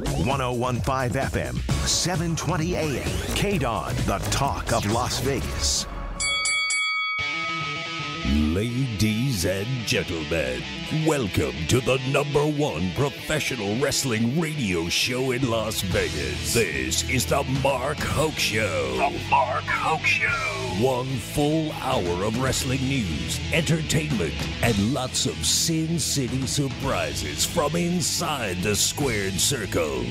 101.5 FM, 720 AM. KDWN, the talk of Las Vegas. Ladies and gentlemen, welcome to the #1 professional wrestling radio show in Las Vegas. This is the Mark Hoke Show. The Mark Hoke Show. 1 full hour of wrestling news, entertainment, and lots of Sin City surprises from inside the squared circle.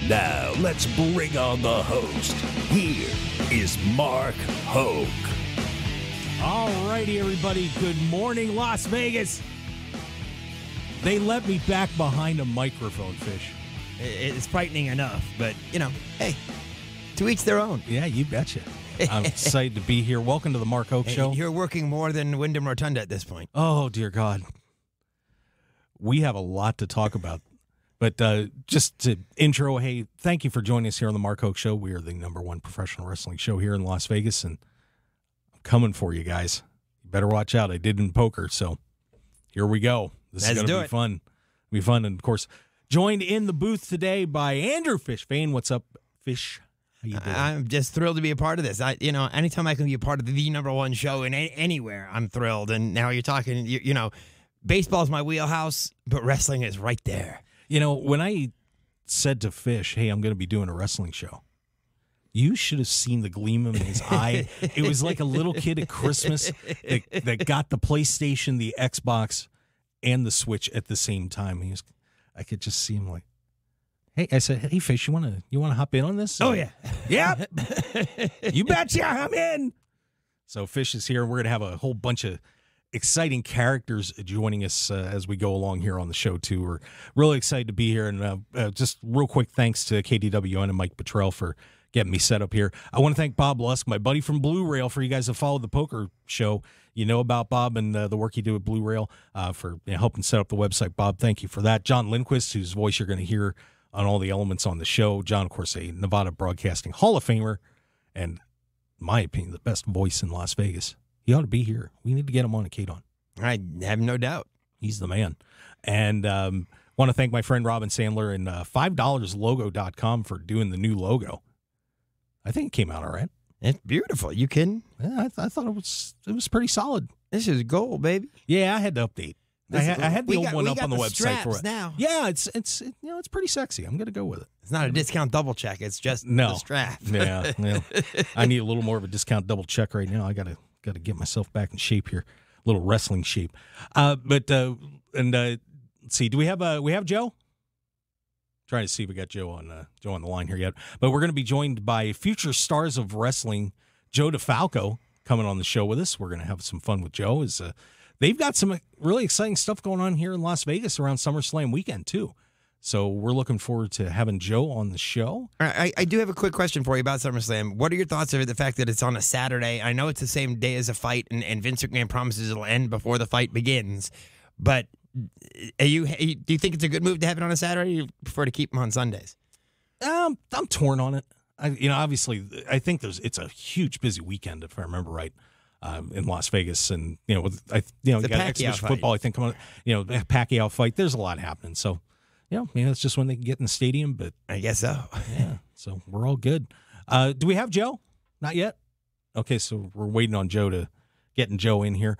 Now, let's bring on the host. Here is Mark Hoke. All righty, everybody. Good morning, Las Vegas. They let me back behind a microphone, Fish. It's frightening enough, but, hey, to each their own. Yeah, you betcha. I'm excited to be here. Welcome to the Mark Hoke Show. You're working more than Wyndham Rotunda at this point. Oh, dear God. We have a lot to talk about. But just to intro, hey, thank you for joining us here on the Mark Hoke Show. We are the #1 professional wrestling show here in Las Vegas, and coming for you guys. You better watch out. I did in poker, so here we go. This is going to be fun. It'll be fun. And, of course, joined in the booth today by Andrew Fish. Fain, what's up, Fish? How you doing? I'm just thrilled to be a part of this. Anytime I can be a part of the #1 show in anywhere, I'm thrilled. And now you're talking, baseball's my wheelhouse, but wrestling is right there. When I said to Fish, hey, I'm going to be doing a wrestling show, you should have seen the gleam in his eye. It was like a little kid at Christmas that got the PlayStation, the Xbox, and the Switch at the same time. I could just see him like, hey, I said, hey, Fish, you want to hop in on this? Oh, yeah. Yep. You betcha, I'm in. So Fish is here. We're going to have a whole bunch of exciting characters joining us as we go along here on the show, too. We're really excited to be here. And just real quick thanks to KDWN and Mike Bottrell for getting me set up here. I want to thank Bob Lusk, my buddy from Blue Rail, for you guys that follow the poker show. You know about Bob and the work he did with Blue Rail for helping set up the website. Bob, thank you for that. John Lindquist, whose voice you're going to hear on all the elements on the show. John, of course, a Nevada Broadcasting Hall of Famer, and in my opinion, the best voice in Las Vegas. He ought to be here. We need to get him on a KDWN. I have no doubt. He's the man. And want to thank my friend Robin Sandler and $5logo.com for doing the new logo. I think it came out all right. It's beautiful. You kidding? Yeah, I thought it was pretty solid. This is gold, baby. Yeah, I had to update. I had the old one up on the website for it. Now. Yeah, it's pretty sexy. I'm gonna go with it. It's not a discount double check. It's just the strap. Yeah. I need a little more of a discount double check right now. I gotta get myself back in shape here, a little wrestling shape. Let's see. Do we have Joe? Trying to see if we got Joe on the line here yet. But we're going to be joined by future stars of wrestling, Joe DeFalco, coming on the show with us. We're going to have some fun with Joe. They've got some really exciting stuff going on here in Las Vegas around SummerSlam weekend, too. So we're looking forward to having Joe on the show. I do have a quick question for you about SummerSlam. What are your thoughts of the fact that it's on a Saturday? I know it's the same day as a fight, and Vince McMahon promises it'll end before the fight begins. But do you think it's a good move to have it on a Saturday, or you prefer to keep them on Sundays? I'm torn on it. Obviously, I think it's a huge busy weekend, if I remember right, in Las Vegas, and you got exhibition football. I think Pacquiao fight. There's a lot happening, so it's just when they can get in the stadium. But I guess so. Yeah, so we're all good. Do we have Joe? Not yet. Okay, so we're waiting on getting Joe in here.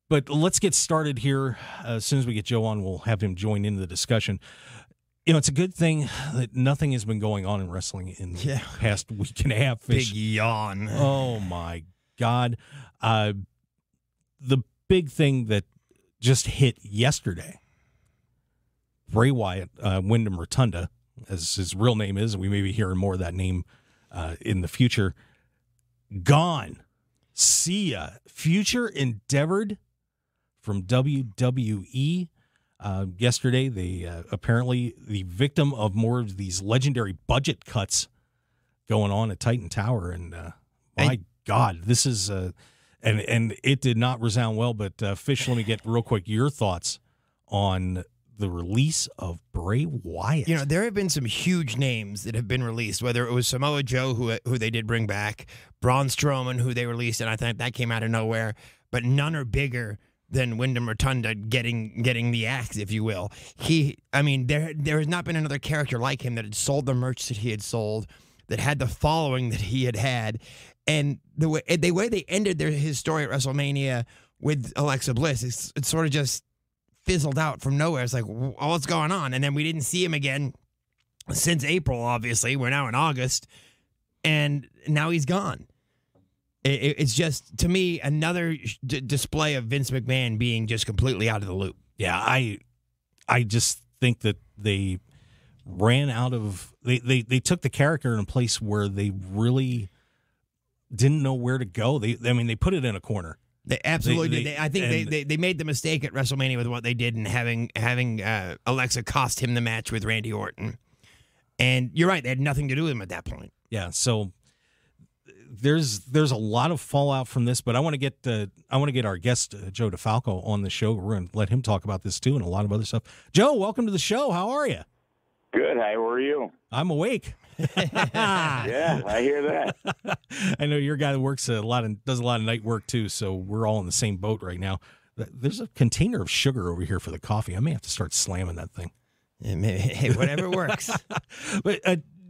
But let's get started here. As soon as we get Joe on, we'll have him join in the discussion. It's a good thing that nothing has been going on in wrestling in the past week and a half. Fish. Big yawn. Oh, my God. The big thing that just hit yesterday, Bray Wyatt, Wyndham Rotunda, as his real name is, and we may be hearing more of that name in the future, gone. See ya. Future endeavored from WWE. Yesterday, they apparently the victim of more of these legendary budget cuts going on at Titan Tower. And my God, this is and it did not resound well. But Fish, let me get real quick your thoughts on the release of Bray Wyatt. There have been some huge names that have been released, whether it was Samoa Joe, who they did bring back, Braun Strowman, who they released, and I think that came out of nowhere. But none are bigger than Wyndham Rotunda getting the axe, if you will. There has not been another character like him that had sold the merch that he had sold, that had the following that he had, and the way they ended his story at WrestleMania with Alexa Bliss, it sort of just fizzled out from nowhere. It's like, what's going on? And then we didn't see him again since April. Obviously, we're now in August, and now he's gone. It's just, to me, another display of Vince McMahon being just completely out of the loop. Yeah, I just think that they ran out of they took the character in a place where they really didn't know where to go. They put it in a corner. They absolutely did. I think they made the mistake at WrestleMania with what they did and having Alexa cost him the match with Randy Orton. And you're right, they had nothing to do with him at that point. Yeah, so there's a lot of fallout from this, but I want to get our guest Joe DeFalco on the show. We're going to let him talk about this too and a lot of other stuff. Joe, welcome to the show. How are you? Good. How are you? I'm awake. Yeah, I hear that. I know you're a guy that works does a lot of night work too, so we're all in the same boat right now. There's a container of sugar over here for the coffee. I may have to start slamming that thing. Hey, whatever works. But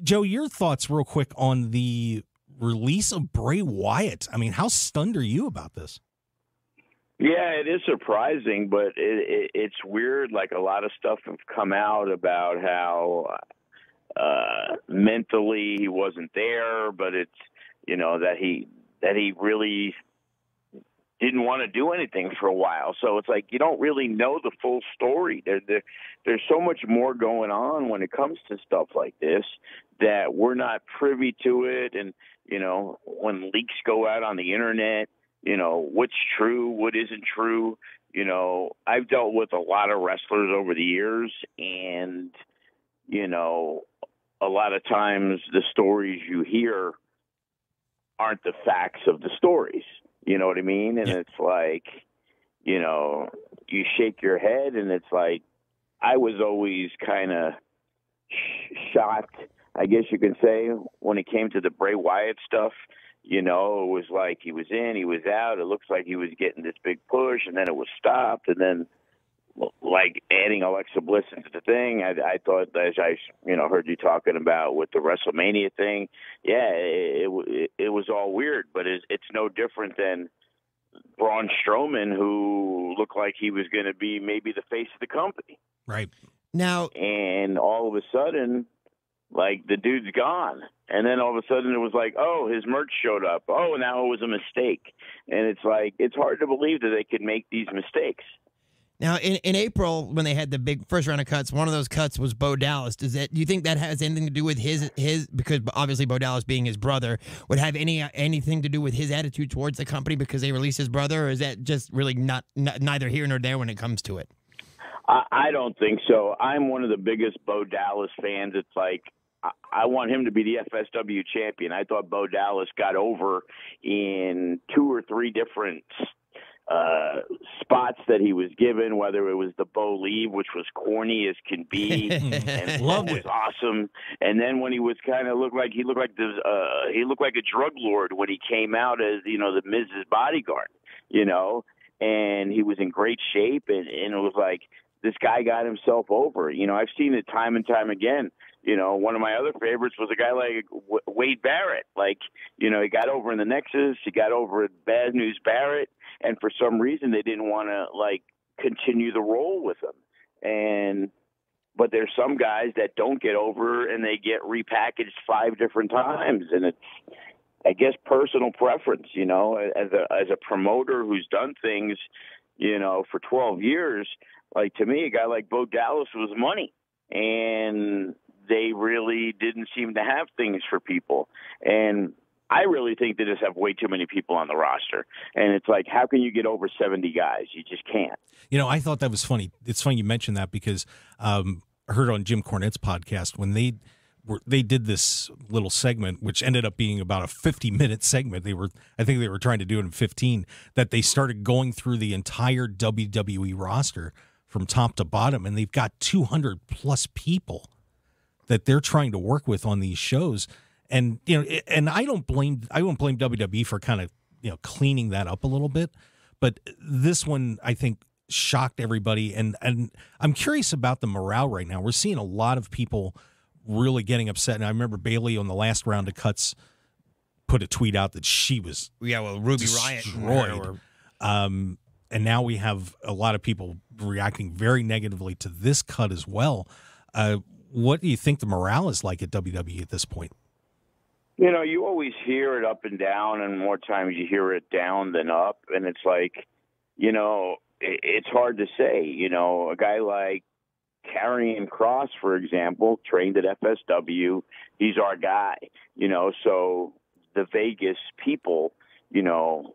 Joe, your thoughts real quick on the release of Bray Wyatt. I mean, how stunned are you about this? Yeah, it is surprising, but it's weird. Like, a lot of stuff have come out about how mentally he wasn't there, but it's, that he really didn't want to do anything for a while. So it's like you don't really know the full story. There's so much more going on when it comes to stuff like this that we're not privy to it. And, when leaks go out on the internet, what's true, what isn't true. I've dealt with a lot of wrestlers over the years, and, a lot of times the stories you hear aren't the facts of the stories. You know what I mean? And It's like, you shake your head, and it's like, I was always kind of shocked, I guess you could say, when it came to the Bray Wyatt stuff. It was like he was in, he was out. It looks like he was getting this big push, and then it was stopped. And then, like, adding Alexa Bliss into the thing, I thought, as I heard you talking about with the WrestleMania thing, it was all weird. But it's no different than Braun Strowman, who looked like he was going to be maybe the face of the company. Right. Now, and all of a sudden, like, the dude's gone. And then all of a sudden it was like, oh, his merch showed up. Oh, now it was a mistake. And it's like, it's hard to believe that they could make these mistakes. Now, in April, when they had the big first round of cuts, one of those cuts was Bo Dallas. Do you think that has anything to do with his because obviously Bo Dallas being his brother would have anything to do with his attitude towards the company because they released his brother, or is that just really neither here nor there when it comes to it? I don't think so. I'm one of the biggest Bo Dallas fans. It's like, I want him to be the FSW champion. I thought Bo Dallas got over in 2 or 3 different spots that he was given, whether it was the Bo Leave, which was corny as can be, and Loved was it. awesome. And then when he was kind of looked like a drug lord when he came out as the Miz's bodyguard, and he was in great shape, and it was like this guy got himself over. I've seen it time and time again. One of my other favorites was a guy like Wade Barrett. Like, he got over in the Nexus, he got over at Bad News Barrett, and for some reason they didn't want to, like, continue the role with him. But there's some guys that don't get over and they get repackaged 5 different times, and it's, I guess, personal preference. As a promoter who's done things, for 12 years, like, to me, a guy like Bo Dallas was money, and they really didn't seem to have things for people. And I really think they just have way too many people on the roster. And it's like, how can you get over 70 guys? You just can't. I thought that was funny. It's funny you mentioned that because I heard on Jim Cornette's podcast when they did this little segment, which ended up being about a 50-minute segment. I think they were trying to do it in 15, that they started going through the entire WWE roster from top to bottom, and they've got 200 plus people that they're trying to work with on these shows. And, and I won't blame WWE for kind of, cleaning that up a little bit, But this one, I think, shocked everybody. And I'm curious about the morale right now. We're seeing a lot of people really getting upset. And I remember Bailey on the last round of cuts put a tweet out that she was Ruby destroyed. And now we have a lot of people reacting very negatively to this cut as well. What do you think the morale is like at WWE at this point? You know, you always hear it up and down, and more times you hear it down than up. And it's like, you know, it's hard to say. You know, a guy like Karrion Kross, for example, trained at FSW. He's our guy, you know, so the Vegas people, you know,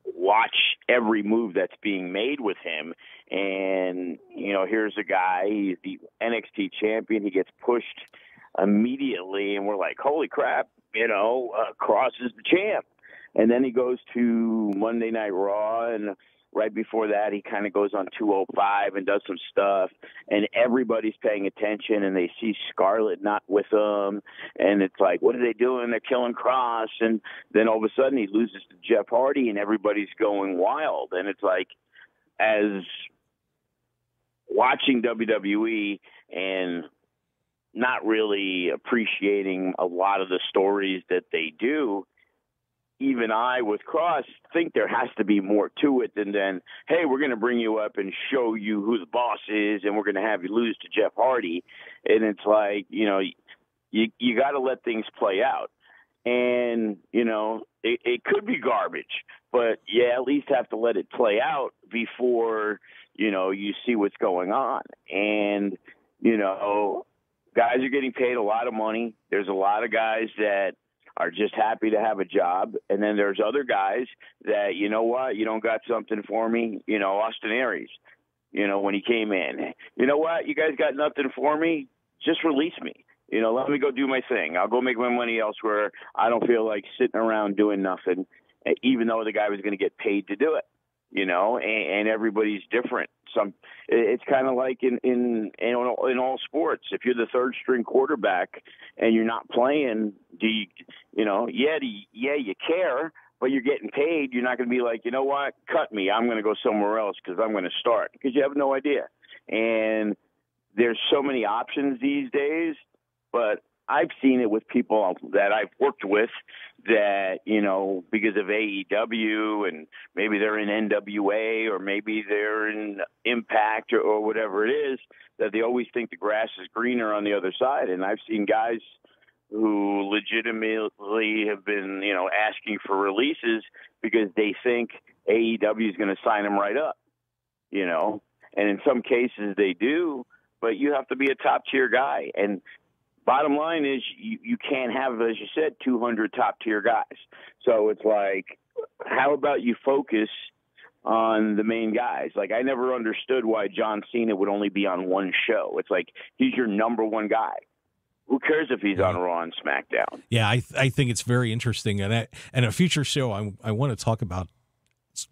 watch every move that's being made with him. And, you know, here's a guy, he's the NXT champion. He gets pushed immediately, and we're like, holy crap, you know, Kross is the champ. And then he goes to Monday Night Raw, and right before that, he kind of goes on 205 and does some stuff, and everybody's paying attention, and they see Scarlett not with them, and it's like, what are they doing? They're killing Kross. And then all of a sudden he loses to Jeff Hardy, and everybody's going wild. And it's like, as watching WWE and not really appreciating a lot of the stories that they do, even I, with Kross, think there has to be more to it than then, hey, we're going to bring you up and show you who the boss is, and we're going to have you lose to Jeff Hardy. And it's like, you know, you got to let things play out. And, you know, it could be garbage, but you at least have to let it play out before, you know, you see what's going on. And, you know, guys are getting paid a lot of money. There's a lot of guys that are just happy to have a job. And then there's other guys that, you know what, you don't got something for me. You know, Austin Aries, you know, when he came in, you know what, you guys got nothing for me, just release me. You know, let me go do my thing. I'll go make my money elsewhere. I don't feel like sitting around doing nothing, even though the guy was going to get paid to do it, you know, and everybody's different. It's kind of like in all sports. If you're the third string quarterback and you're not playing, you care, but you're getting paid. You're not going to be like, you know what, cut me. I'm going to go somewhere else because I'm going to start, because you have no idea. And there's so many options these days, but I've seen it with people that I've worked with that, you know, because of AEW, and maybe they're in NWA, or maybe they're in Impact, or whatever it is, that they always think the grass is greener on the other side. And I've seen guys who legitimately have been, you know, asking for releases because they think AEW is going to sign them right up, you know, and in some cases they do, but you have to be a top tier guy. And bottom line is you can't have, as you said, 200 top-tier guys. So it's like, how about you focus on the main guys? Like, I never understood why John Cena would only be on one show. It's like, he's your number one guy. Who cares if he's on Raw and SmackDown? Yeah, I think it's very interesting. And a future show, I want to talk about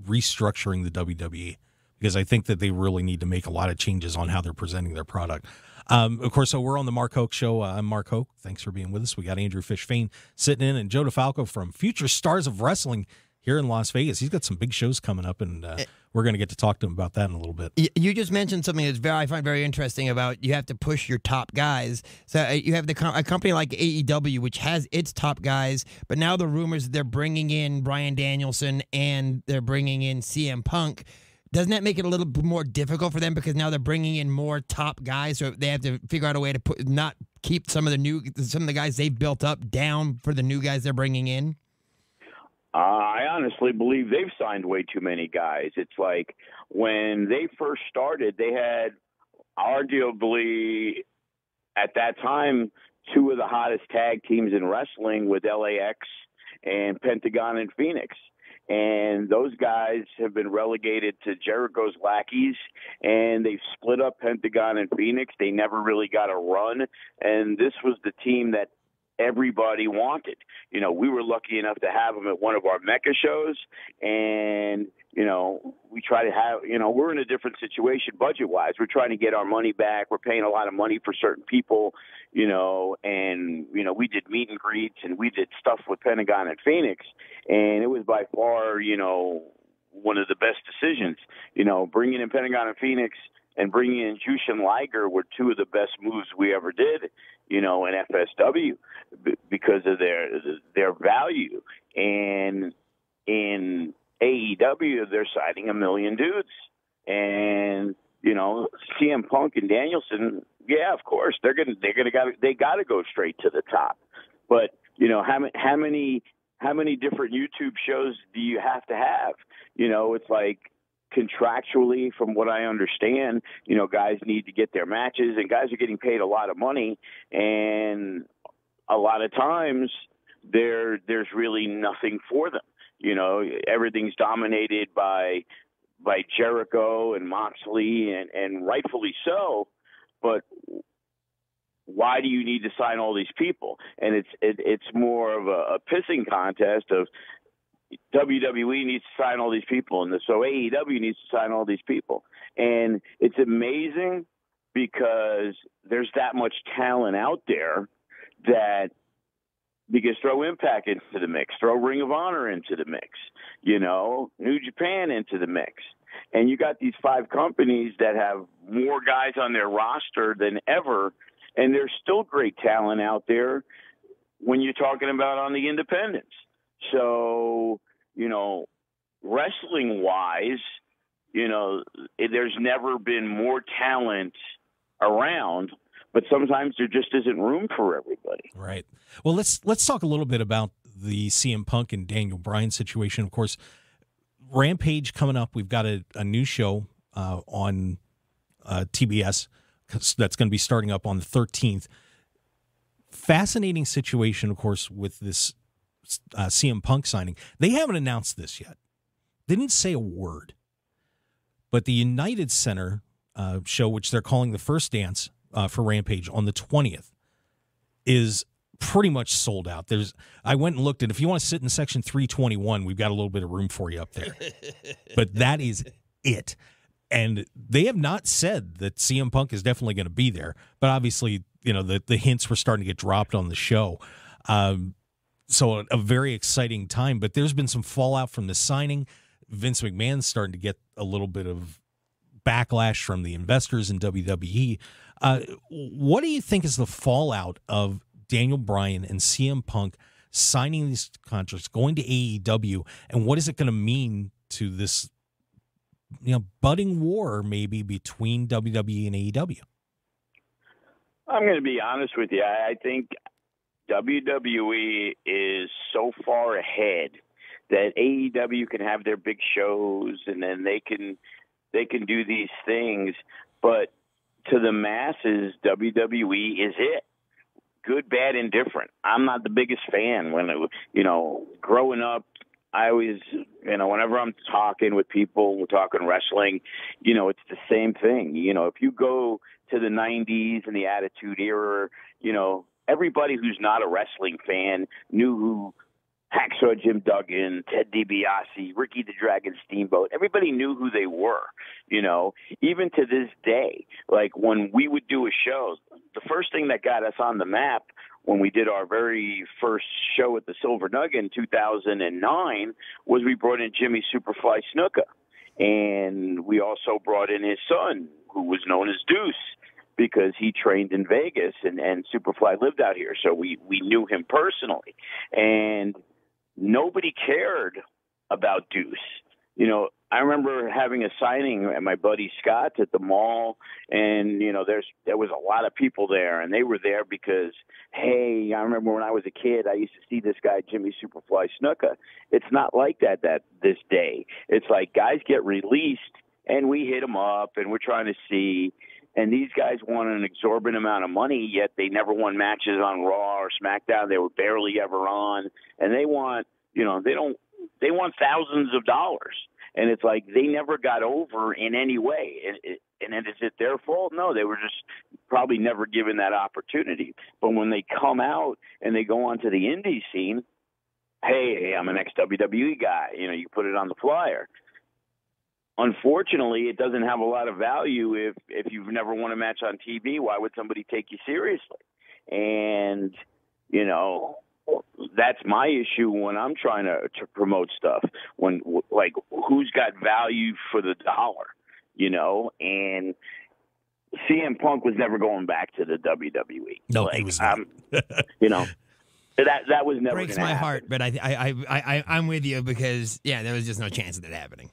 restructuring the WWE, because I think that they really need to make a lot of changes on how they're presenting their product. Of course, so we're on the Mark Hoke Show. I'm Mark Hoke. Thanks for being with us. We got Andrew Fish Fain sitting in, and Joe DeFalco from Future Stars of Wrestling here in Las Vegas. He's got some big shows coming up, and we're going to get to talk to him about that in a little bit. You just mentioned something I find very interesting about you have to push your top guys. So you have a company like AEW, which has its top guys, but now the rumors they're bringing in Bryan Danielson and they're bringing in CM Punk. Doesn't that make it a little bit more difficult for them, because now they're bringing in more top guys, so they have to figure out a way to not keep some of the guys they've built up down for the new guys they're bringing in? I honestly believe they've signed way too many guys. It's like when they first started, they had arguably at that time two of the hottest tag teams in wrestling with LAX and Pentagon and Phoenix. And those guys have been relegated to Jericho's lackeys, and they've split up Pentagon and Phoenix. They never really got a run, and this was the team that everybody wanted. You know, we were lucky enough to have them at one of our Mecca shows, and, you know, we try to have, you know, we're in a different situation budget-wise. We're trying to get our money back. We're paying a lot of money for certain people, you know, and, you know, we did meet and greets and we did stuff with Pentagon and Phoenix, and it was by far, you know, one of the best decisions. You know, bringing in Pentagon and Phoenix and bringing in Jushin Liger were two of the best moves we ever did, you know, in FSW because of their value. And in AEW, they're signing 1 million dudes. And, you know, CM Punk and Danielson, yeah, of course, they got to go straight to the top. But, you know, how many different YouTube shows do you have to have? You know, it's like contractually, from what I understand, you know, guys need to get their matches, and guys are getting paid a lot of money, and a lot of times there's really nothing for them. You know, everything's dominated by Jericho and Moxley, and rightfully so. But why do you need to sign all these people? And it's more of a pissing contest of WWE needs to sign all these people, and so AEW needs to sign all these people. And it's amazing because there's that much talent out there that, because throw Impact into the mix, throw Ring of Honor into the mix, you know, New Japan into the mix. And you got these 5 companies that have more guys on their roster than ever, and there's still great talent out there when you're talking about on the independents. So, you know, wrestling-wise, you know, there's never been more talent around, but sometimes there just isn't room for everybody. Right. Well, let's talk a little bit about the CM Punk and Daniel Bryan situation. Of course, Rampage coming up. We've got a new show on TBS that's going to be starting up on the 13th. Fascinating situation, of course, with this CM Punk signing. They haven't announced this yet. They didn't say a word. But the United Center show, which they're calling the First Dance for Rampage on the 20th, is pretty much sold out. I went and looked, and if you want to sit in section 321, we've got a little bit of room for you up there. But that is it. And they have not said that CM Punk is definitely going to be there. But obviously, you know, the hints were starting to get dropped on the show. So a very exciting time. But there's been some fallout from the signing. Vince McMahon's starting to get a little bit of backlash from the investors in WWE. What do you think is the fallout of Daniel Bryan and CM Punk signing these contracts, going to AEW, and what is it going to mean to this, you know, budding war maybe between WWE and AEW? I'm going to be honest with you. I think WWE is so far ahead that AEW can have their big shows, and then they can do these things, but to the masses, WWE is it. Good, bad, indifferent. I'm not the biggest fan. When, you know, growing up, I always, you know, whenever I'm talking with people, we're talking wrestling, you know, it's the same thing. You know, if you go to the 90s and the Attitude Era, you know, everybody who's not a wrestling fan knew who Hacksaw Jim Duggan, Ted DiBiase, Ricky the Dragon Steamboat. Everybody knew who they were, you know, even to this day. Like when we would do a show, the first thing that got us on the map when we did our very first show at the Silver Nugget in 2009 was we brought in Jimmy Superfly Snuka. And we also brought in his son, who was known as Deuce, because he trained in Vegas and Superfly lived out here. So we knew him personally. And nobody cared about Deuce. You know, I remember having a signing at my buddy Scott's at the mall, and, you know, there was a lot of people there, and they were there because, hey, I remember when I was a kid, I used to see this guy, Jimmy Superfly Snuka. It's not like that this day. It's like guys get released, and we hit them up, and we're trying to see. And these guys want an exorbitant amount of money, yet they never won matches on Raw or SmackDown. They were barely ever on. And they want, you know, they want thousands of dollars. And it's like they never got over in any way. And is it their fault? No, they were just probably never given that opportunity. But when they come out and they go onto the indie scene, hey, I'm an ex-WWE guy. You know, you put it on the flyer. Unfortunately, it doesn't have a lot of value if you've never won a match on TV. Why would somebody take you seriously? And, you know, that's my issue when I'm trying to promote stuff. When like who's got value for the dollar, you know? And CM Punk was never going back to the WWE. No, like, he was not. You know, that was never Breaks gonna my happen. heart, but I'm with you because there was just no chance of that happening.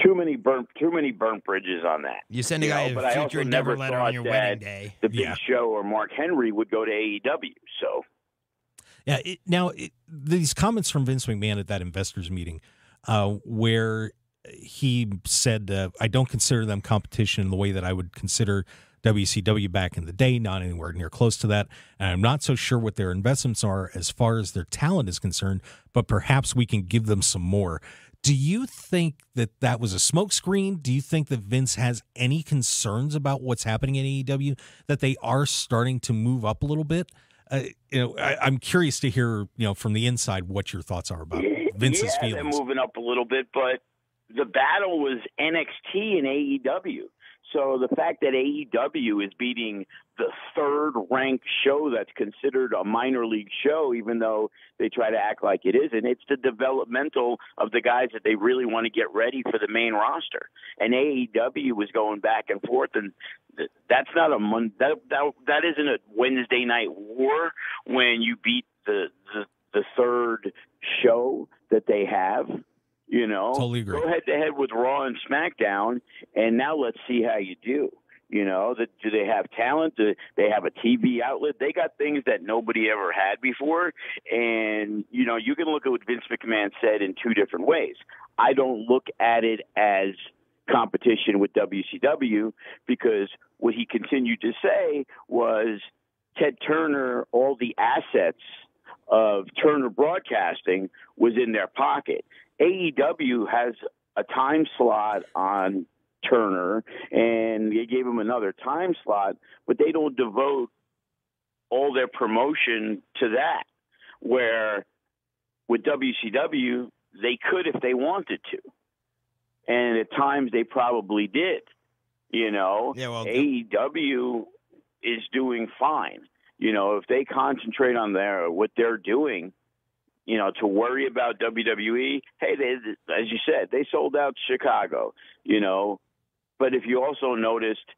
Too many burnt bridges on that. You send a guy but a I future also endeavor never letter thought on your that wedding day. the Big Yeah. Show or Mark Henry would go to AEW. So Yeah. These comments from Vince McMahon at that investors meeting, where he said, "I don't consider them competition in the way that I would consider WCW back in the day, not anywhere near close to that. And I'm not so sure what their investments are as far as their talent is concerned, but perhaps we can give them some more." Do you think that was a smokescreen? Do you think that Vince has any concerns about what's happening in AEW, that they are starting to move up a little bit? I'm curious to hear, from the inside what your thoughts are about Vince's feelings. They're moving up a little bit, but the battle was NXT and AEW. So the fact that AEW is beating the third-ranked show that's considered a minor league show, even though they try to act like it isn't, it's the developmental of the guys that they really want to get ready for the main roster. And AEW was going back and forth, and that's not that isn't a Wednesday night war when you beat the third show that they have. Totally agree. Go head to head with Raw and SmackDown, and now let's see how you do. Do they have talent? Do they have a TV outlet? They got things that nobody ever had before. And, you can look at what Vince McMahon said in two different ways. I don't look at it as competition with WCW because what he continued to say was Ted Turner, all the assets of Turner Broadcasting was in their pocket. AEW has a time slot on Turner, and they gave him another time slot, but they don't devote all their promotion to that, where with WCW, they could if they wanted to. And at times they probably did. AEW is doing fine. If they concentrate on what they're doing, to worry about WWE, hey, as you said, they sold out Chicago, But if you also noticed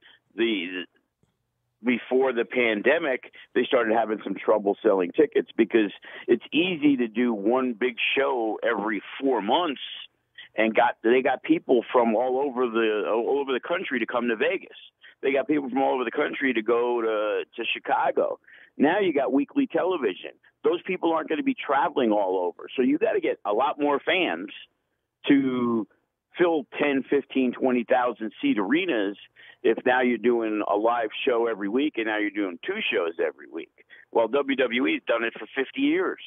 before the pandemic, they started having some trouble selling tickets because it's easy to do one big show every 4 months, and they got people from all over the country to come to Vegas. They got people from all over the country to go to Chicago. Now you got weekly television. Those people aren't going to be traveling all over. So you got to get a lot more fans to fill 10, 15, 20,000 seat arenas if now you're doing a live show every week and now you're doing 2 shows every week. Well, WWE's done it for 50 years.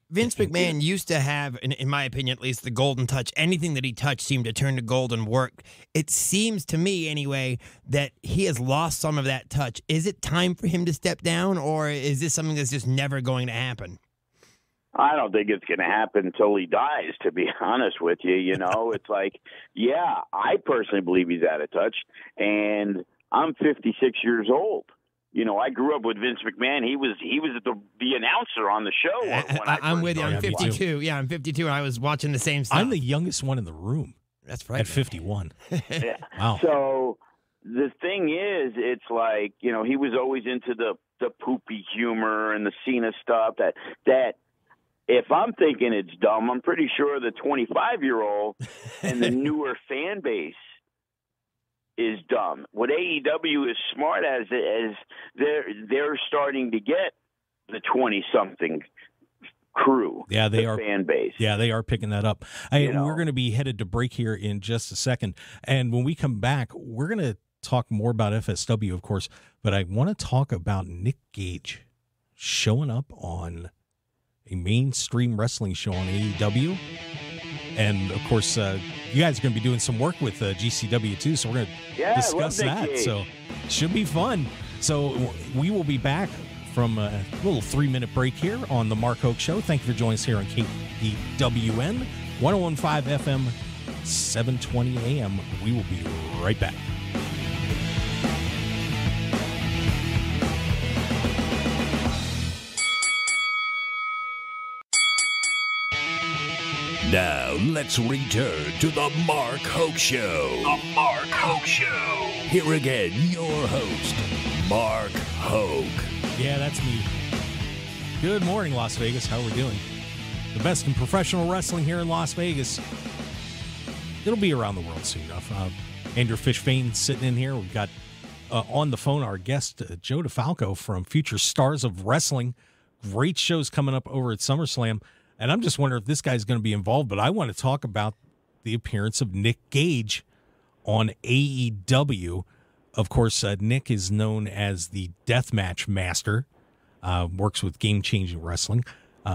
Vince McMahon used to have, in my opinion at least, the golden touch. Anything that he touched seemed to turn to gold and work. It seems to me, anyway, that he has lost some of that touch. Is it time for him to step down, or is this something that's just never going to happen? I don't think it's going to happen until he dies, to be honest with you. It's like, yeah, I personally believe he's out of touch, and I'm 56 years old. I grew up with Vince McMahon. He was the announcer on the show. When I'm with you. I'm 52. Watching. Yeah, I'm 52, and I was watching the same stuff. I'm the youngest one in the room. That's right. At 51. Yeah. Wow. So the thing is, it's like, he was always into the poopy humor and the Cena stuff that if I'm thinking it's dumb, I'm pretty sure the 25-year-old and the newer fan base is dumb. What AEW is smart as they're starting to get the 20-something crew. Yeah, they are fan base. Yeah, they are picking that up. We're going to be headed to break here in just a second, and when we come back, we're going to talk more about FSW, of course. But I want to talk about Nick Gage showing up on a mainstream wrestling show on AEW. And, of course, you guys are going to be doing some work with GCW, too, so we're going to discuss that. Gage. So it should be fun. So we will be back from a little 3-minute break here on the Mark Hoke Show. Thank you for joining us here on KDWN, 101.5 FM, 720 AM. We will be right back. Now, let's return to the Mark Hoke Show. The Mark Hoke Show. Here again, your host, Mark Hoke. Yeah, that's me. Good morning, Las Vegas. How are we doing? The best in professional wrestling here in Las Vegas. It'll be around the world soon enough. Andrew Fain sitting in here. We've got on the phone our guest, Joe DeFalco from Future Stars of Wrestling. Great shows coming up over at SummerSlam. And I'm just wondering if this guy's going to be involved, but I want to talk about the appearance of Nick Gage on AEW. Of course, Nick is known as the Deathmatch Master, works with Game Changing Wrestling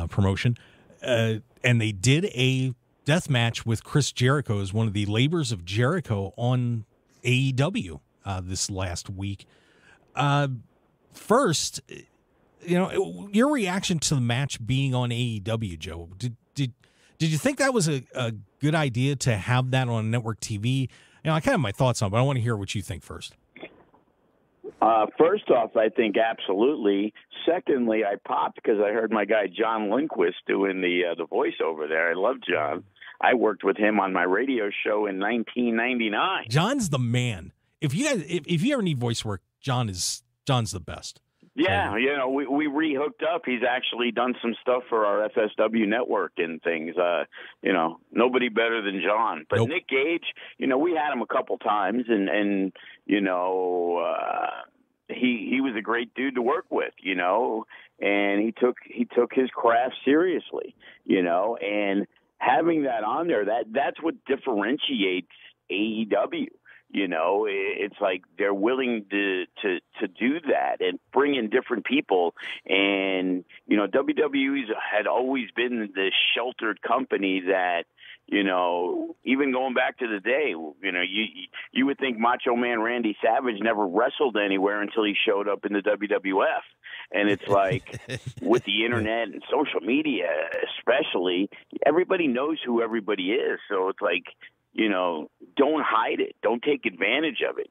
promotion. And they did a death match with Chris Jericho as one of the Labors of Jericho on AEW this last week. First, your reaction to the match being on AEW, Joe, did you think that was a good idea to have that on network TV? I kind of have my thoughts on it, but I want to hear what you think first. First off, I think absolutely. Secondly, I popped because I heard my guy John Lindquist doing the voiceover there. I love John. I worked with him on my radio show in 1999. John's the man. If you ever need voice work, John's the best. Yeah, we re-hooked up. He's actually done some stuff for our FSW network and things. Nobody better than John. But nope. Nick Gage, we had him a couple times, and he was a great dude to work with, and he took his craft seriously, and having that on there, that's what differentiates AEW. It's like they're willing to do that and bring in different people. And, WWE had always been this sheltered company that, even going back to the day, you would think Macho Man Randy Savage never wrestled anywhere until he showed up in the WWF. And it's like with the internet and social media, especially, everybody knows who everybody is. So it's like, don't hide it. Don't take advantage of it.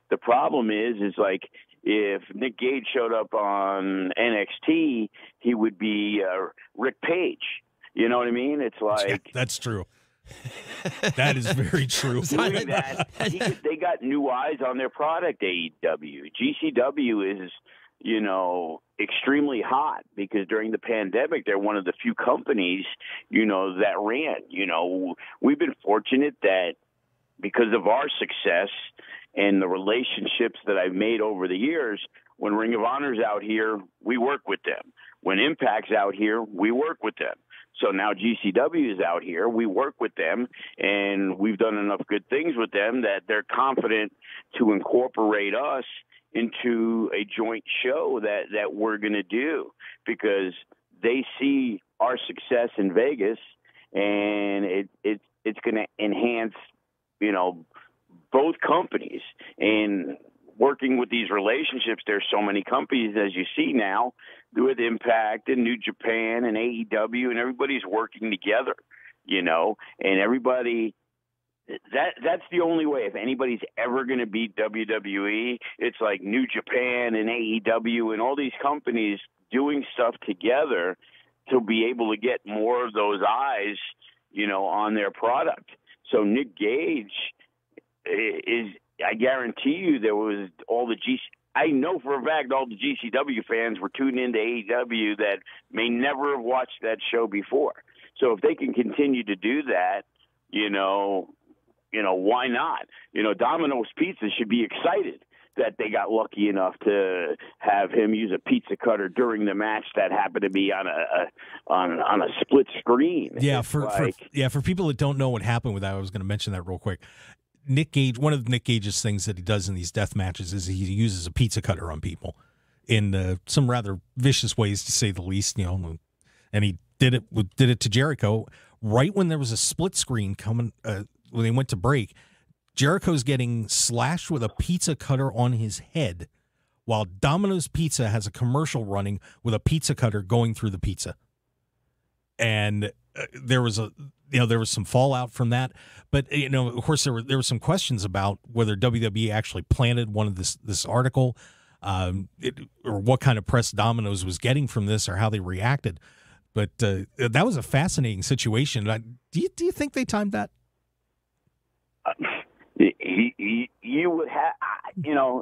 The problem is like if Nick Gage showed up on NXT, he would be Rick Page. You know what I mean? It's like... Yeah, that's true. That is very true. Doing that, they got new eyes on their product, AEW. GCW is... extremely hot because during the pandemic, they're one of the few companies, that ran. We've been fortunate that because of our success and the relationships that I've made over the years, when Ring of Honor's out here, we work with them. When Impact's out here, we work with them. So now GCW is out here, we work with them, and we've done enough good things with them that they're confident to incorporate us into a joint show that we're going to do because they see our success in Vegas, and it's going to enhance, both companies. And working with these relationships, there's so many companies, as you see now, with Impact and New Japan and AEW, and everybody's working together, and everybody... That's the only way. If anybody's ever going to beat WWE, it's like New Japan and AEW and all these companies doing stuff together to be able to get more of those eyes, on their product. So Nick Gage is, I guarantee you, there was all the I know for a fact all the GCW fans were tuned into AEW that may never have watched that show before. So if they can continue to do that, why not? Domino's Pizza should be excited that they got lucky enough to have him use a pizza cutter during the match that happened to be on a split screen. Yeah, for people that don't know what happened with that, I was going to mention that real quick. Nick Gage, one of Nick Gage's things that he does in these death matches is he uses a pizza cutter on people in some rather vicious ways, to say the least. And he did it to Jericho right when there was a split screen coming. When they went to break, Jericho's getting slashed with a pizza cutter on his head while Domino's Pizza has a commercial running with a pizza cutter going through the pizza. And there was some fallout from that. But, of course, there were some questions about whether WWE actually planted one of this article or what kind of press Domino's was getting from this or how they reacted. But that was a fascinating situation. Do you think they timed that? You would have,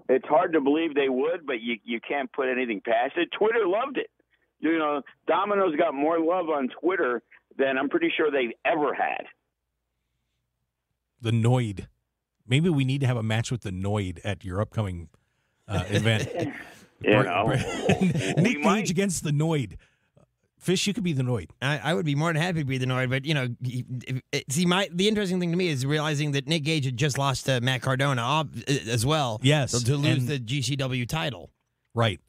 it's hard to believe they would, but you can't put anything past it. Twitter loved it. Domino's got more love on Twitter than I'm pretty sure they've ever had. The Noid. Maybe we need to have a match with the Noid at your upcoming event. Nick Gage against the Noid. Fish, you could be the Noid. I would be more than happy to be the Noid, but the interesting thing to me is realizing that Nick Gage had just lost to Matt Cardona as well. Yes, to lose the GCW title. Right.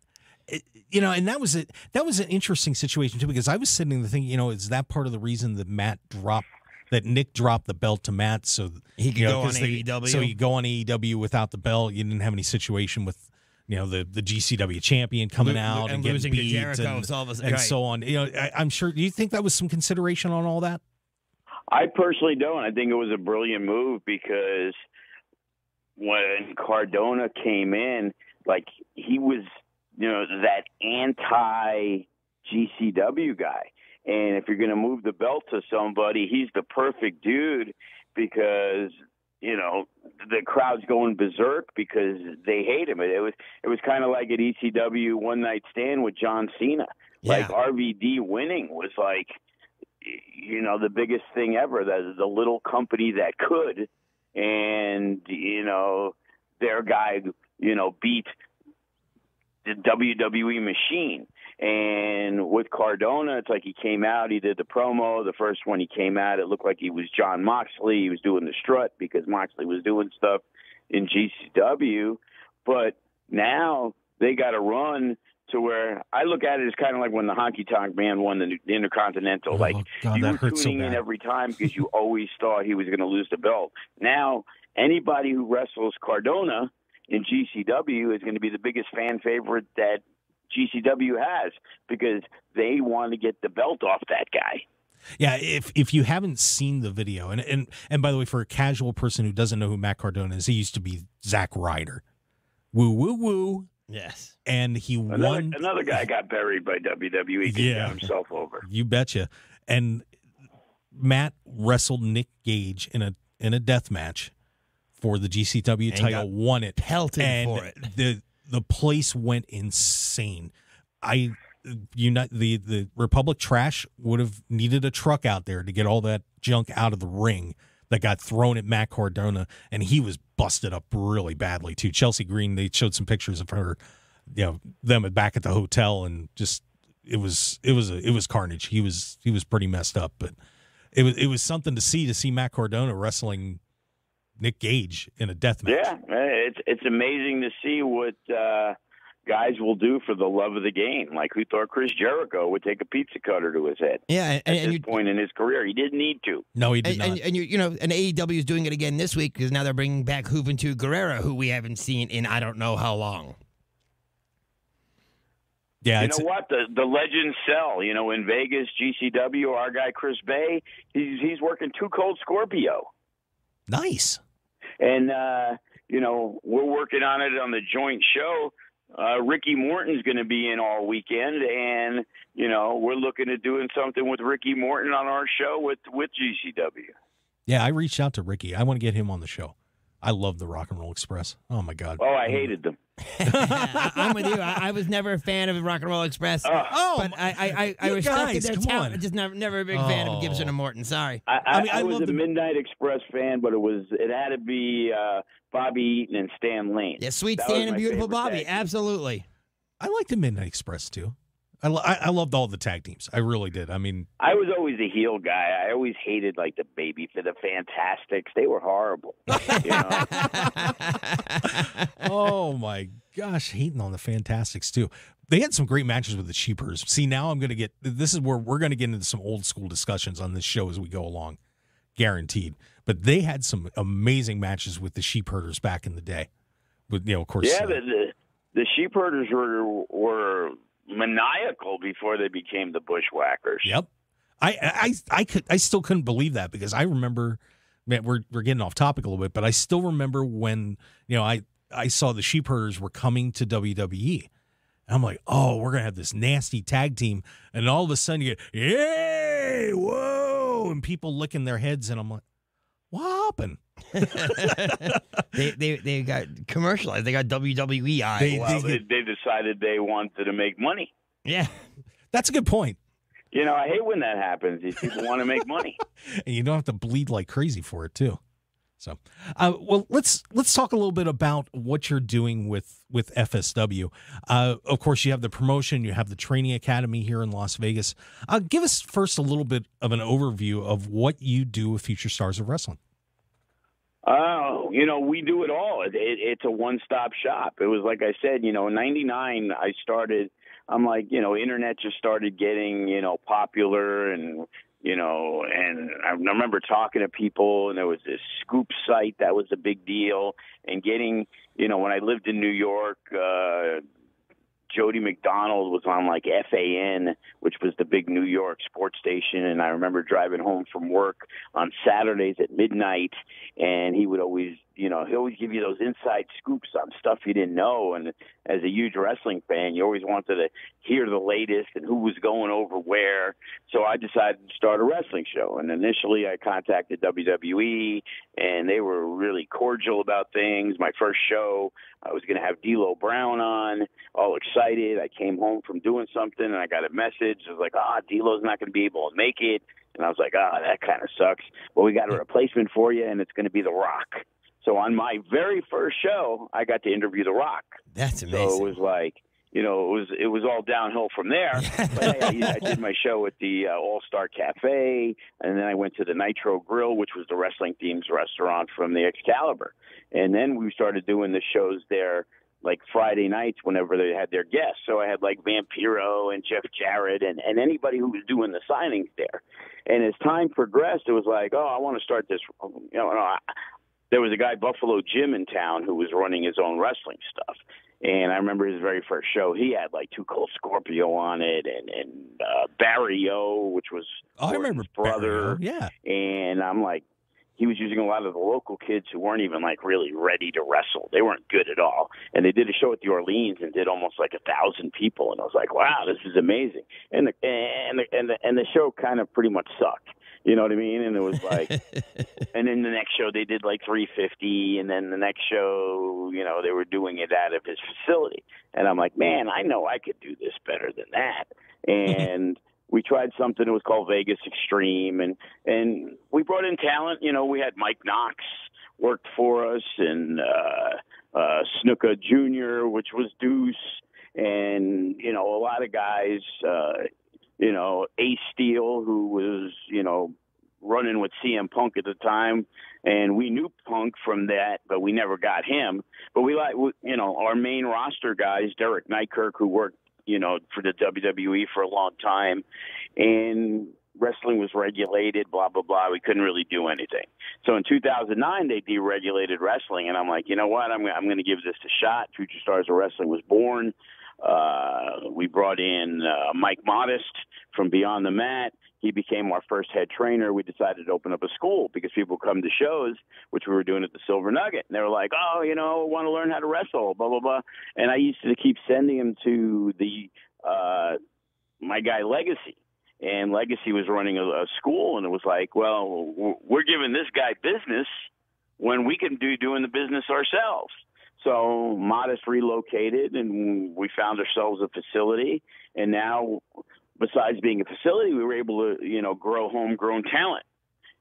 And that was it. That was an interesting situation too, because I was sitting there thinking, is that part of the reason that Nick dropped the belt to Matt so he could go on AEW? So you go on AEW without the belt. You didn't have any situation with the GCW champion coming out and getting losing beat to Jericho and so on. I'm sure. Do you think that was some consideration on all that? I personally don't. I think it was a brilliant move because when Cardona came in, he was that anti-GCW guy. And if you're going to move the belt to somebody, he's the perfect dude because, the crowd's going berserk because they hate him. It was kind of like at ECW One Night Stand with John Cena. Yeah. RVD winning was the biggest thing ever. The little company that could. And, their guy, beat the WWE machine. And with Cardona, it's like he came out, he did the promo. The first one he came out, it looked like he was John Moxley. He was doing the strut because Moxley was doing stuff in GCW. But now they got to run to where I look at it as kind of like when the Honky Tonk Man won the Intercontinental. God, you that were hurts tuning so in bad. every time because you always thought he was going to lose the belt. Now, anybody who wrestles Cardona in GCW is going to be the biggest fan favorite that GCW has because they want to get the belt off that guy. Yeah, if you haven't seen the video, and by the way, for a casual person who doesn't know who Matt Cardona is, he used to be Zack Ryder. Woo, woo, woo. Yes. And he won. Another guy got buried by WWE. He got himself over. You betcha. And Matt wrestled Nick Gage in a death match for the GCW title, won it. Pelted for it. The place went insane. The Republic Trash would have needed a truck out there to get all that junk out of the ring that got thrown at Matt Cardona, and he was busted up really badly too. Chelsea Green, they showed some pictures of her, them back at the hotel, and just it was carnage. He was pretty messed up, but it was something to see Matt Cardona wrestling Nick Gage in a death match. Yeah, it's amazing to see what guys will do for the love of the game. Like, who thought Chris Jericho would take a pizza cutter to his head? Yeah, at this point in his career, he didn't need to. No, he did not. And AEW is doing it again this week because now they're bringing back Juventud Guerrera, who we haven't seen in I don't know how long. Yeah, you know what? The legends sell. In Vegas, GCW, our guy Chris Bay, he's working Too Cold Scorpio. Nice. And, we're working on it on the joint show. Ricky Morton's going to be in all weekend, and, we're looking at doing something with Ricky Morton on our show with GCW. Yeah, I reached out to Ricky. I want to get him on the show. I love the Rock and Roll Express. Oh, my God. Oh, I hated them. I'm with you. I was never a fan of Rock and Roll Express. But I respected their talent. Just never a big fan of Gibson and Morton. Sorry. I was a Midnight Express fan, but it had to be Bobby Eaton and Stan Lane. Yeah, Sweet Stan and Beautiful Bobby. Tag. Absolutely. I liked the Midnight Express, too. I loved all the tag teams. I really did. I mean, I was always a heel guy. I always hated the baby for the Fantastics. They were horrible. Oh my gosh, hating on the Fantastics too. They had some great matches with the Sheepers. See, now I'm going to get. This is where we're going to get into some old school discussions on this show as we go along, guaranteed. But they had some amazing matches with the Sheepherders back in the day. With of course, yeah, the Sheepherders were maniacal before they became the Bushwhackers. Yep. I still couldn't believe that because I remember, man, we're getting off topic a little bit, but I still remember when I saw the Sheepherders were coming to WWE And I'm like, oh, we're gonna have this nasty tag team, and all of a sudden you get, yay, whoa, and people licking their heads, and I'm like, what happened? They got commercialized. They got WWE. They decided they wanted to make money. Yeah, that's a good point. You know, I hate when that happens. These people want to make money, and you don't have to bleed like crazy for it too. So, well, let's talk a little bit about what you're doing with FSW. Of course, you have the promotion, you have the training academy here in Las Vegas. Give us first a little bit of an overview of what you do with Future Stars of Wrestling. You know, we do it all. It's a one-stop shop. It was like I said, you know, in '99 I started. I'm like, you know, internet just started getting, you know, popular, and you know, and I remember talking to people, and there was this scoop site that was a big deal, and getting, you know, when I lived in New York, Jody McDonald was on like Fain, which was the big New York sports station, and I remember driving home from work on Saturdays at midnight, and he would always, you know, he always give you those inside scoops on stuff you didn't know, and as a huge wrestling fan, you always wanted to hear the latest and who was going over where, so I decided to start a wrestling show, and initially I contacted WWE, and they were really cordial about things. My first show, I was going to have D'Lo Brown on, all excited. I came home from doing something, and I got a message. It was like, D'Lo's not going to be able to make it. And I was like, that kind of sucks. Well, we got a replacement for you, and it's going to be The Rock. So on my very first show, I got to interview The Rock. That's amazing. So it was like, you know, it was all downhill from there. But hey, I did my show at the All-Star Cafe, and then I went to the Nitro Grill, which was the wrestling-themed restaurant from the Excalibur. And then we started doing the shows there like Friday nights whenever they had their guests. So I had like Vampiro and Jeff Jarrett and anybody who was doing the signings there. And as time progressed, it was like, I want to start this. You know, there was a guy, Buffalo Jim, in town who was running his own wrestling stuff. And I remember his very first show, he had like Too Cold Scorpio on it, and Barry O, which was I remember his brother. Yeah. And I'm like, he was using a lot of the local kids who weren't even like really ready to wrestle. They weren't good at all. And they did a show at the Orleans and did almost like 1,000 people. And I was like, wow, this is amazing. And the show kind of pretty much sucked. You know what I mean? And it was like, and then the next show they did like 350, and then the next show, you know, they were doing it out of his facility. And I'm like, man, I know I could do this better than that. And we tried something that was called Vegas Extreme, and we brought in talent. You know, we had Mike Knox worked for us, and Snuka Jr., which was Deuce, and, you know, a lot of guys, you know, Ace Steel, who was, you know, running with CM Punk at the time, and we knew Punk from that, but we never got him. But we you know, our main roster guys, Derek Nykirk, who worked, you know, for the WWE for a long time, and wrestling was regulated, blah, blah, blah. We couldn't really do anything. So in 2009, they deregulated wrestling, and I'm like, you know what, I'm going to give this a shot. Future Stars of Wrestling was born. We brought in Mike Modest from Beyond the Mat. He became our first head trainer. We decided to open up a school because people come to shows, which we were doing at the Silver Nugget. And they were like, you know, want to learn how to wrestle, blah, blah, blah. And I used to keep sending them to the my guy Legacy. And Legacy was running a school, and it was like, well, we're giving this guy business when we can doing the business ourselves. So Modest relocated, and we found ourselves a facility. And now, besides being a facility, we were able to, you know, grow homegrown talent.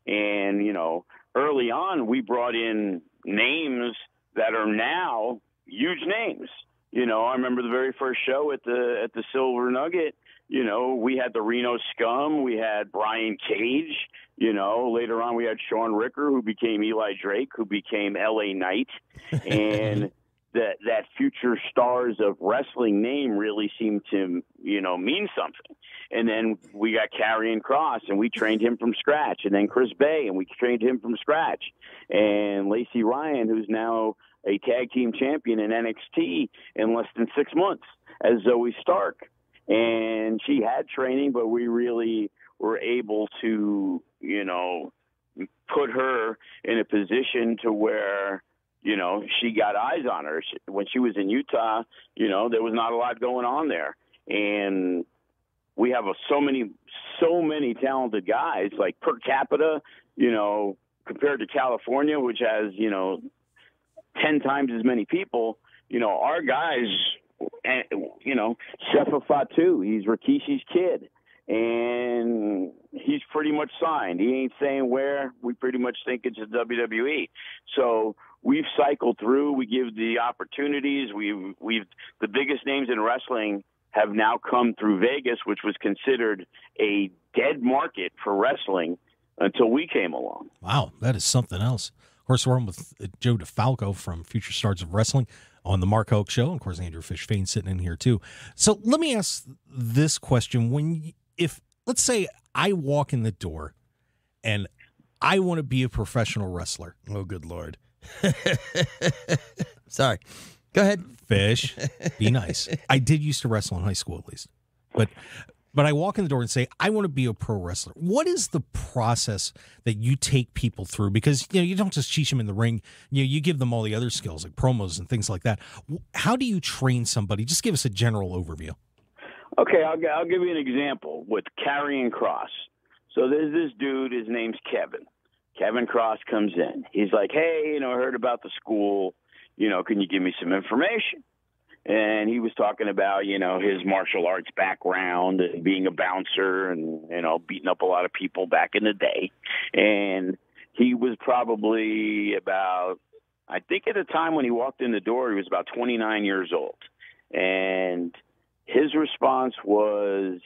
And, you know, early on, we brought in names that are now huge names. You know, I remember the very first show at the Silver Nugget. You know, we had the Reno Scum. We had Brian Cage. You know, later on we had Sean Ricker, who became Eli Drake, who became L.A. Knight. And that Future Stars of Wrestling name really seemed to, you know, mean something. And then we got Karrion Kross, and we trained him from scratch. And then Chris Bay, and we trained him from scratch. And Lacey Ryan, who's now a tag team champion in NXT in less than 6 months, as Zoe Stark. And she had training, but we really were able to, you know, put her in a position to where she got eyes on her. When she was in Utah, there was not a lot going on there. And we have so many talented guys, like per capita, compared to California, which has, 10 times as many people, our guys, Shefa Fatu, he's Rikishi's kid. And he's pretty much signed. He ain't saying where. We pretty much think it's a WWE. So we've cycled through. We give the opportunities. We've the biggest names in wrestling have now come through Vegas, which was considered a dead market for wrestling until we came along. Wow, that is something else. Of course, we're on with Joe DeFalco from Future Stars of Wrestling on the Mark Hoke Show. And of course, Andrew Fain sitting in here too. So let me ask this question. If let's say I walk in the door and I want to be a professional wrestler. Oh, good Lord. Sorry. Go ahead. Fish, be nice. I did used to wrestle in high school at least. But I walk in the door and say, I want to be a pro wrestler. What is the process that you take people through? Because, you don't just teach them in the ring. You give them all the other skills like promos and things like that. How do you train somebody? Just give us a general overview. Okay, I'll give you an example with Karrion Kross. So there's this dude, his name's Kevin. Kevin Kross comes in. He's like, hey, I heard about the school. Can you give me some information? And he was talking about, his martial arts background and being a bouncer and, beating up a lot of people back in the day. And he was probably about, I think at the time when he walked in the door, he was about 29 years old. And his response was,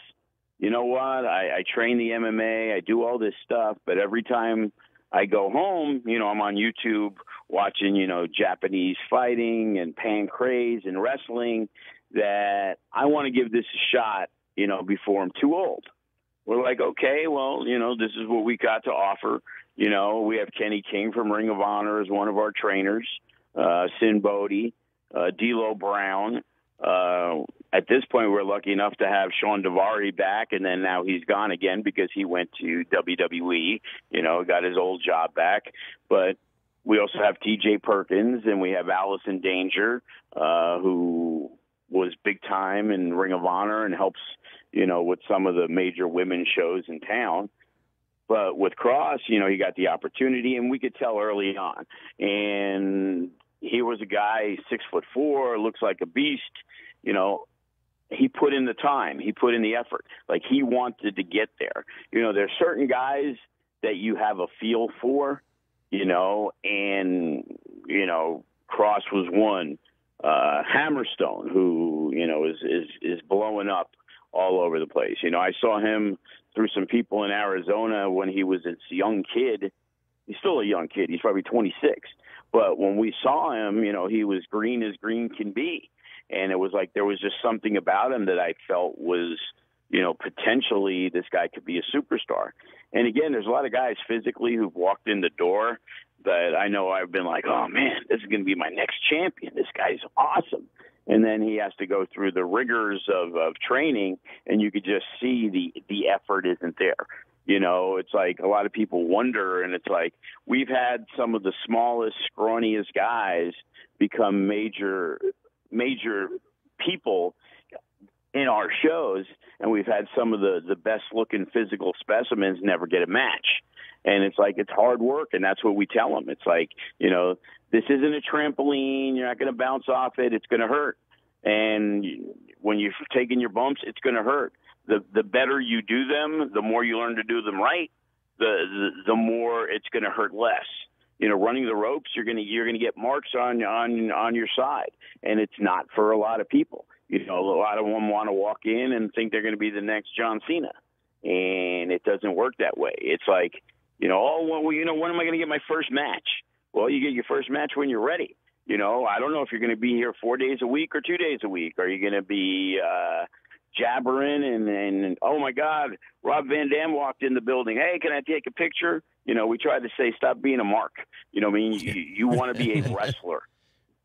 you know what, I train the MMA, I do all this stuff, but every time I go home, I'm on YouTube watching, Japanese fighting and pancrase and wrestling, that I want to give this a shot, before I'm too old. We're like, okay, well, this is what we got to offer. We have Kenny King from Ring of Honor as one of our trainers, Sin Bodhi, D'Lo Brown. At this point, we're lucky enough to have Sean Davari back, and then now he's gone again because he went to WWE, got his old job back. But we also have TJ Perkins, and we have Allison Danger, who was big time in Ring of Honor and helps, with some of the major women's shows in town. But with Kross, he got the opportunity, and we could tell early on. And he was a guy, 6'4", looks like a beast, he put in the time, he put in the effort. Like, he wanted to get there. There's certain guys that you have a feel for, and, Kross was one. Hammerstone, who, is blowing up all over the place. I saw him through some people in Arizona when he was a young kid. He's still a young kid. He's probably 26. But when we saw him, he was green as green can be. And it was like there was just something about him that I felt was, potentially this guy could be a superstar. And again, there's a lot of guys physically who've walked in the door that I know I've been like, oh, man, this is going to be my next champion. This guy's awesome. And then he has to go through the rigors of training, and you could just see the effort isn't there. It's like a lot of people wonder, and it's like we've had some of the smallest, scrawniest guys become major people in our shows, and we've had some of the best-looking physical specimens never get a match. And it's like it's hard work, and that's what we tell them. It's like, this isn't a trampoline. You're not going to bounce off it. It's going to hurt. And when you're taking your bumps, it's going to hurt. The better you do them, the more you learn to do them right, the more it's going to hurt less. Running the ropes, you're going to get marks on your side, and it's not for a lot of people. A lot of them want to walk in and think they're going to be the next John Cena, and it doesn't work that way. It's like, when am I going to get my first match? Well, you get your first match when you're ready. I don't know if you're going to be here 4 days a week or 2 days a week. Are you going to be jabbering and oh my God, Rob Van Dam walked in the building. Hey, can I take a picture? We tried to say, stop being a mark. You want to be a wrestler.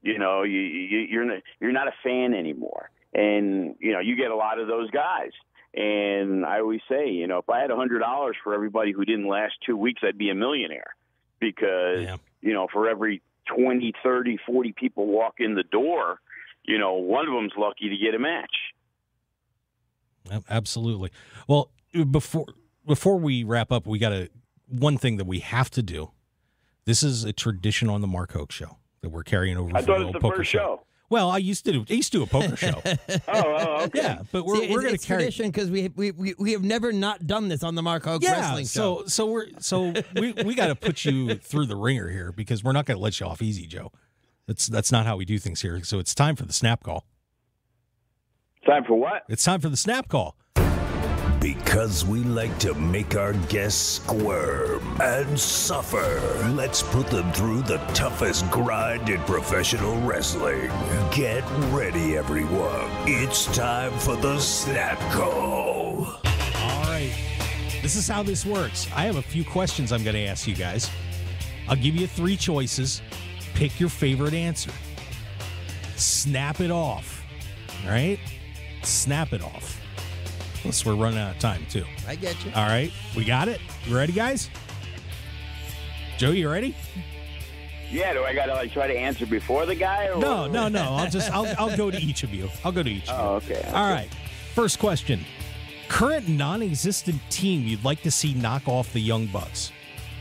You're not a fan anymore. And, you get a lot of those guys. And I always say, if I had $100 for everybody who didn't last 2 weeks, I'd be a millionaire because, for every 20, 30, 40 people walk in the door, one of them's lucky to get a match. Absolutely. Well, before we wrap up, we got one thing that we have to do. This is a tradition on the Mark Hoke Show that we're carrying over. I thought it was the first show. Well, I used to do a poker show. Oh, okay. Yeah, but we're going to carry tradition because we have never not done this on the Mark Hoke Wrestling Show. So we got to put you through the ringer here because we're not going to let you off easy, Joe. That's not how we do things here. So it's time for the snap call. Time for what? It's time for the snap call. Because we like to make our guests squirm and suffer, let's put them through the toughest grind in professional wrestling. Get ready, everyone. It's time for the snap call. All right. This is how this works. I have a few questions I'm going to ask you guys. I'll give you 3 choices. Pick your favorite answer. Snap it off. All right? Snap it off. Plus, we're running out of time, too. I get you. All right. We got it. You ready, guys? Joe, you ready? Yeah, do I got to try to answer before the guy? Or No. I'll go to each of you. Oh, okay. All right. First question. Current non-existent team you'd like to see knock off the Young Bucks.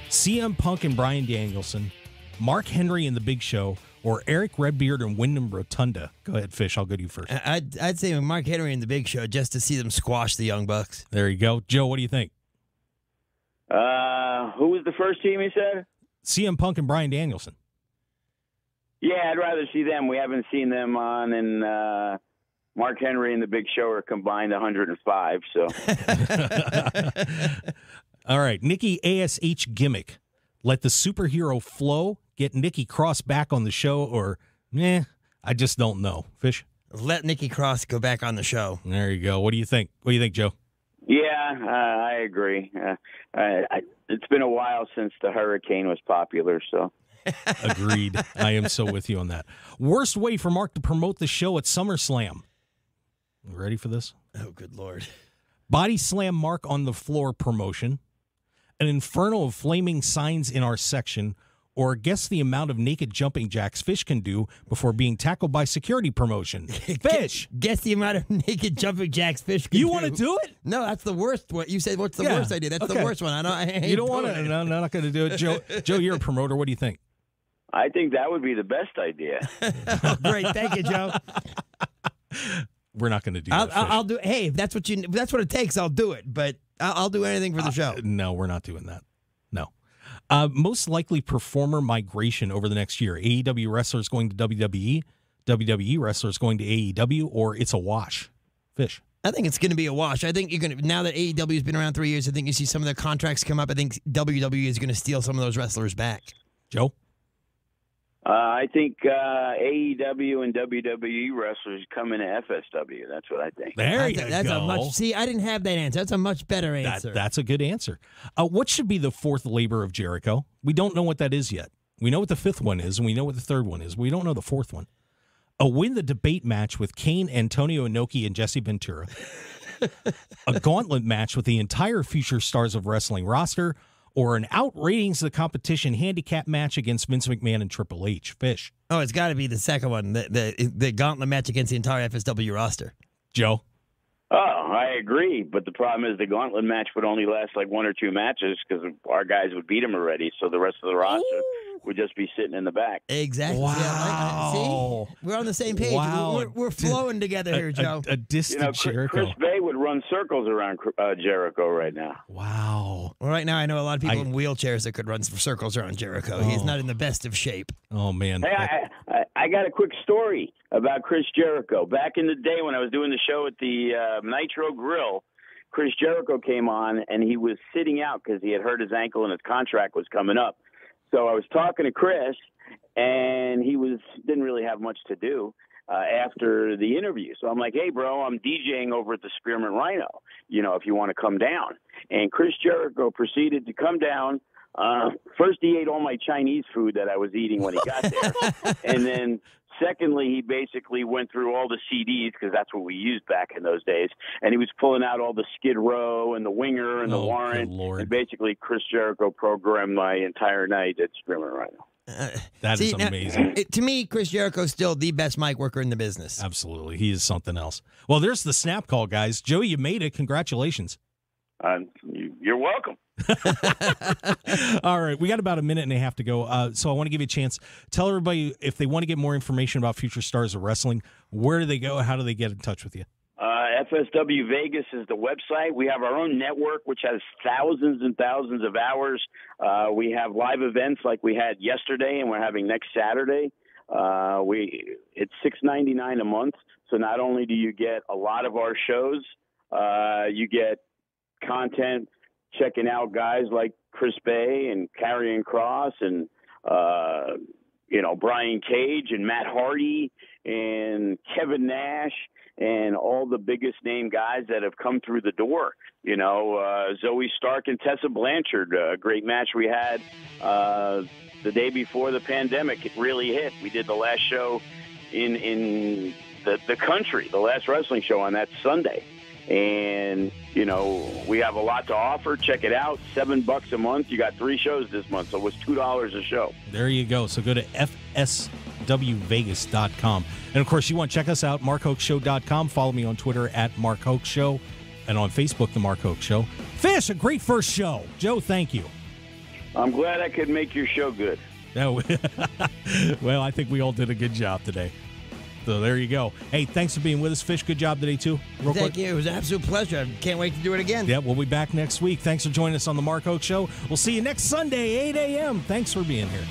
CM Punk and Bryan Danielson, Mark Henry and The Big Show, or Eric Redbeard and Wyndham Rotunda? Go ahead, Fish. I'll go to you first. I'd say Mark Henry and The Big Show just to see them squash the Young Bucks. There you go. Joe, what do you think? Who was the first team you said? CM Punk and Bryan Danielson. Yeah, I'd rather see them. We haven't seen them on, and Mark Henry and The Big Show are combined 105. So, all right, Nikki ASH gimmick. Let the superhero flow. Get Nikki Cross back on the show, or I just don't know. Fish. Let Nikki Cross go back on the show. There you go. What do you think? What do you think, Joe? Yeah, I agree. It's been a while since the Hurricane was popular, so. Agreed. I am so with you on that. Worst way for Mark to promote the show at SummerSlam. You ready for this? Oh, good Lord. Body slam Mark on the floor promotion. An inferno of flaming signs in our section. Or guess the amount of naked jumping jacks Fish can do before being tackled by security promotion. Fish! Guess the amount of naked jumping jacks Fish can do. You want to do it? No, that's the worst. What you said? What's the worst idea? That's the worst one. You don't want to? No, I'm not going to do it. Joe, you're a promoter. What do you think? I think that would be the best idea. Oh, great, thank you, Joe. We're not going to do that. I'll do. Hey, if that's what it takes, I'll do it. But I'll do anything for the show. No, we're not doing that. No. Most likely performer migration over the next year. AEW wrestlers going to WWE, WWE wrestlers going to AEW, or it's a wash. Fish. I think it's going to be a wash. I think you're going to, now that AEW has been around 3 years, I think you see some of their contracts come up. I think WWE is going to steal some of those wrestlers back. Joe? I think AEW and WWE wrestlers come into FSW. That's what I think. There you go. See, I didn't have that answer. That's a much better answer. That's a good answer. What should be the 4th labor of Jericho? We don't know what that is yet. We know what the 5th one is, and we know what the 3rd one is. We don't know the 4th one. Win the debate match with Kane, Antonio Inoki, and Jesse Ventura. A gauntlet match with the entire future stars of wrestling roster. Or an out-ratings the competition handicap match against Vince McMahon and Triple H. Fish. Oh, it's got to be the second one, the gauntlet match against the entire FSW roster. Joe? Oh, I agree. But the problem is the gauntlet match would only last like 1 or 2 matches because our guys would beat them already. So the rest of the roster would just be sitting in the back. Exactly. Wow. Yeah, see? We're on the same page. Wow. We're flowing together here, Joe. A distant Jericho. Chris Bay would run circles around Jericho right now. Wow. Well, right now I know a lot of people in wheelchairs that could run circles around Jericho. He's not in the best of shape. Oh, man. Hey, I got a quick story about Chris Jericho. Back in the day when I was doing the show at the Nitro Grill, Chris Jericho came on, and he was sitting out because he had hurt his ankle and his contract was coming up. So I was talking to Chris, and he didn't really have much to do after the interview. So I'm like, hey, bro, I'm DJing over at the Spearmint Rhino, if you want to come down. And Chris Jericho proceeded to come down. First, he ate all my Chinese food that I was eating when he got there. And then secondly, he basically went through all the CDs because that's what we used back in those days. And he was pulling out all the Skid Row and the Winger and the Warrant. And basically, Chris Jericho programmed my entire night at Spearmint Rhino. That is amazing. To me, Chris Jericho's still the best mic worker in the business. Absolutely. He is something else. Well, there's the snap call, guys. Joey, you made it. Congratulations. You're welcome. All right. We got about a minute and a half to go. So I want to give you a chance. Tell everybody if they want to get more information about Future Stars of Wrestling, where do they go? How do they get in touch with you? FSW Vegas is the website. We have our own network, which has thousands and thousands of hours. We have live events like we had yesterday, and we're having next Saturday. It's $6.99 a month. So not only do you get a lot of our shows, you get content checking out guys like Chris Bay and Karrion Kross and Brian Cage and Matt Hardy and Kevin Nash and all the biggest name guys that have come through the door. Zoe Stark and Tessa Blanchard, a great match we had the day before the pandemic. It really hit. We did the last show in the country, the last wrestling show on that Sunday. And, we have a lot to offer. Check it out. $7 a month. You got 3 shows this month, so it was $2 a show. There you go. So go to fswvegas.com. And, of course, you want to check us out, markhokeshow.com. Follow me on Twitter at Mark Hoke Show and on Facebook, The Mark Hoke Show. Fish, a great first show. Joe, thank you. I'm glad I could make your show good. No. Well, I think we all did a good job today. So there you go. Hey, thanks for being with us, Fish. Good job today, too. Thank you. It was an absolute pleasure. I can't wait to do it again. Yeah, we'll be back next week. Thanks for joining us on The Mark Hoke Show. We'll see you next Sunday, 8 a.m. Thanks for being here.